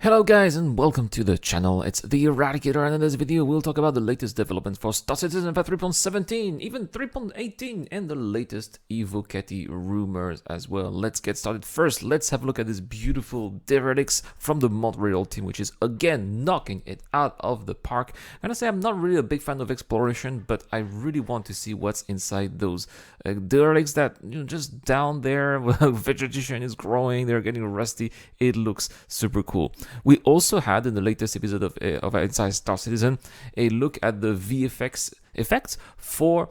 Hello guys and welcome to the channel. It's the Eradicator, and in this video we'll talk about the latest developments for Star Citizen for 3.17, even 3.18, and the latest Evocator rumors as well. Let's get started. First, let's have a look at this beautiful derelict from the Montreal team, which is again knocking it out of the park. I'm gonna say I'm not really a big fan of exploration, but I really want to see what's inside those derelicts that, you know, just down there, vegetation is growing, they're getting rusty. It looks super cool. We also had in the latest episode of Inside Star Citizen a look at the VFX effects for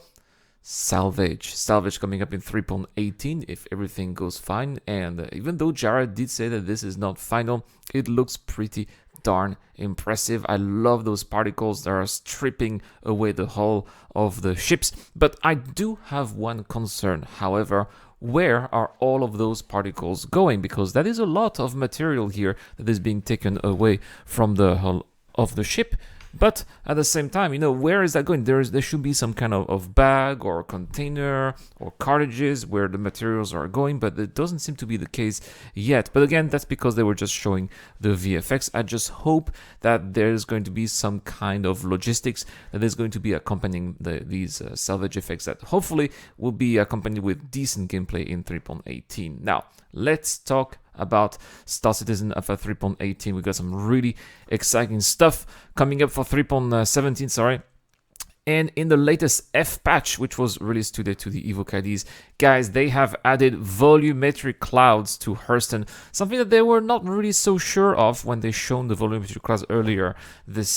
Salvage. Salvage coming up in 3.18 if everything goes fine, and even though Jared did say that this is not final, it looks pretty darn impressive. I love those particles that are stripping away the hull of the ships, but I do have one concern. However, where are all of those particles going? Because that is a lot of material here that is being taken away from the hull of the ship. But at the same time, you know, where is that going? There should be some kind of bag or container or cartridges where the materials are going, but it doesn't seem to be the case yet. But again, that's because they were just showing the VFX. I just hope that there's going to be some kind of logistics that is going to be accompanying these salvage effects that hopefully will be accompanied with decent gameplay in 3.18. Now, let's talk about Star Citizen for 3.18. We got some really exciting stuff coming up for 3.17, sorry. And in the latest F patch, which was released today to the Evocators, guys, they have added volumetric clouds to Hurston, something that they were not really so sure of when they shown the volumetric clouds earlier this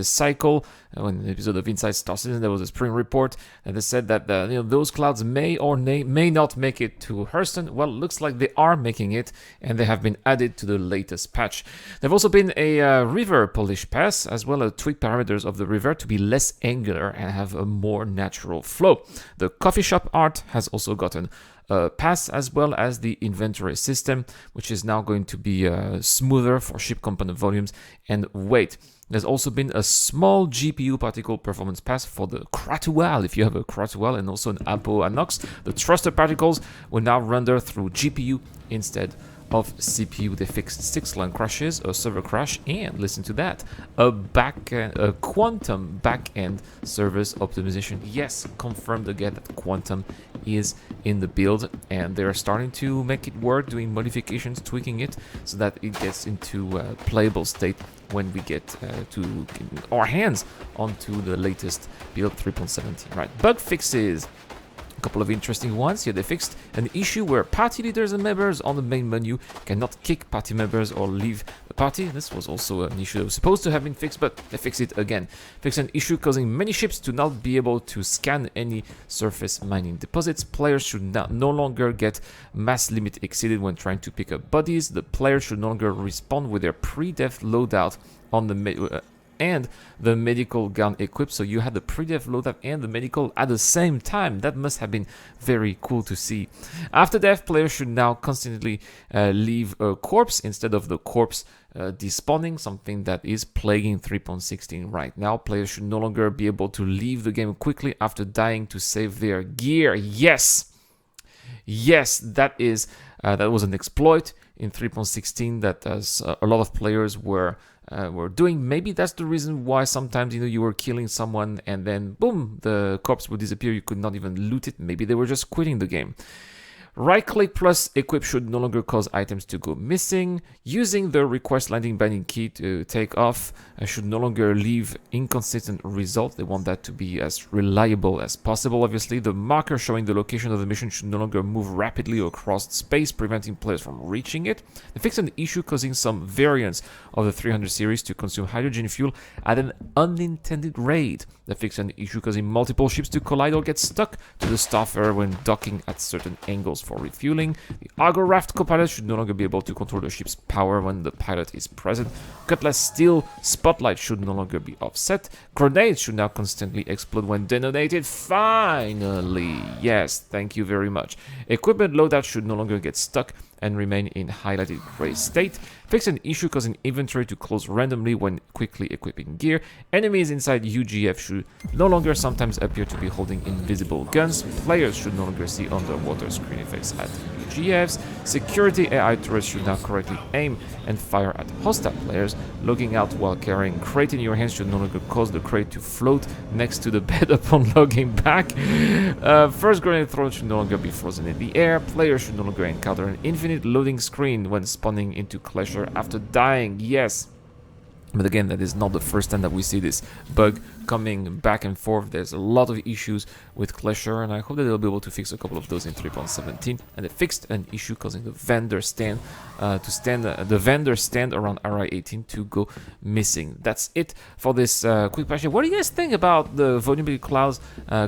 cycle. In the episode of Inside Star Citizen, there was a spring report, and they said that those clouds may or may not make it to Hurston. Well, it looks like they are making it, and they have been added to the latest patch. There've also been a river polish pass, as well as tweak parameters of the river to be less angular and have a more natural flow. The coffee shop art has also gotten a pass, as well as the inventory system, which is now going to be smoother for ship component volumes and weight. There's also been a small GPU particle performance pass for the Kratual, if you have a Kratual, and also an Apo Anox. The thruster particles will now render through GPU instead of CPU. They fixed 6 line crashes, a server crash, and listen to that, a quantum back-end service optimization. Yes, confirmed again that quantum is in the build, and they're starting to make it work, doing modifications, tweaking it so that it gets into a playable state when we get to our hands onto the latest build 3.17. Right, bug fixes. A couple of interesting ones here. They fixed an issue where party leaders and members on the main menu cannot kick party members or leave the party. This was also an issue that was supposed to have been fixed, but they fixed it again. Fixed an issue causing many ships to not be able to scan any surface mining deposits. Players should no longer get mass limit exceeded when trying to pick up bodies. The players should no longer respawn with their pre-dev loadout on the and the medical gun equipped, so you had the pre-dev loadout and the medical at the same time. That must have been very cool to see. After death, players should now constantly leave a corpse instead of the corpse despawning, something that is plaguing 3.16 right now. Players should no longer be able to leave the game quickly after dying to save their gear. Yes, that was an exploit in 3.16 that a lot of players were doing. Maybe that's the reason why sometimes, you know, you were killing someone and then boom, the corpse would disappear. You could not even loot it. Maybe they were just quitting the game. Right click plus equip should no longer cause items to go missing. Using the request landing binding key to take off should no longer leave inconsistent results. They want that to be as reliable as possible. Obviously, the marker showing the location of the mission should no longer move rapidly across space, preventing players from reaching it. They fixed an issue causing some variants of the 300 series to consume hydrogen fuel at an unintended rate. They fixed an issue causing multiple ships to collide or get stuck to the Starfarer when docking at certain angles for refueling. The Argo Raft copilot should no longer be able to control the ship's power when the pilot is present. Cutlass Steel Spotlight should no longer be offset. Grenades should now constantly explode when detonated. Finally, yes, thank you very much. Equipment loadout should no longer get stuck and remain in highlighted gray state. Fix an issue causing inventory to close randomly when quickly equipping gear. Enemies inside UGF should no longer sometimes appear to be holding invisible guns. Players should no longer see underwater screen effects at UGFs. Security AI turrets should now correctly aim and fire at hostile players. Logging out while carrying crate in your hands should no longer cause the crate to float next to the bed upon logging back. First grenade thrown should no longer be frozen in the air. Players should no longer encounter an infinite loading screen when spawning into Clasher after dying. Yes. But again, that is not the first time that we see this bug coming back and forth. There's a lot of issues with Clasher, and I hope that they'll be able to fix a couple of those in 3.17. And they fixed an issue causing the vendor stand around RI18 to go missing. That's it for this quick patch. What do you guys think about the volumetric clouds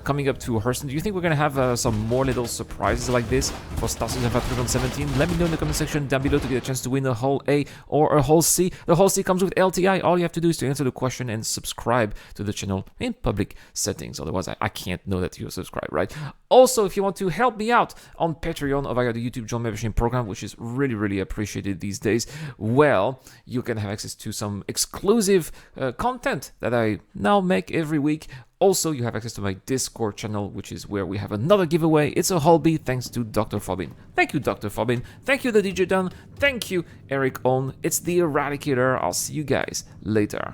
coming up to Hurston? Do you think we're gonna have some more little surprises like this for Star Citizen 3.17? Let me know in the comment section down below to get a chance to win a hull A or a hull C. The hull C comes with LTI. All you have to do is to answer the question and subscribe to the channel in public settings. Otherwise, I can't know that you're subscribed, right? Also, if you want to help me out on Patreon or via the YouTube Join Membership program, which is really, really appreciated these days, well, you can have access to some exclusive content that I now make every week. Also, you have access to my Discord channel, which is where we have another giveaway. It's a hull B thanks to Dr. Fobin. Thank you, Dr. Fobin. Thank you, the DJ Dunn. Thank you, Eric On. It's the Eradicator. I'll see you guys later.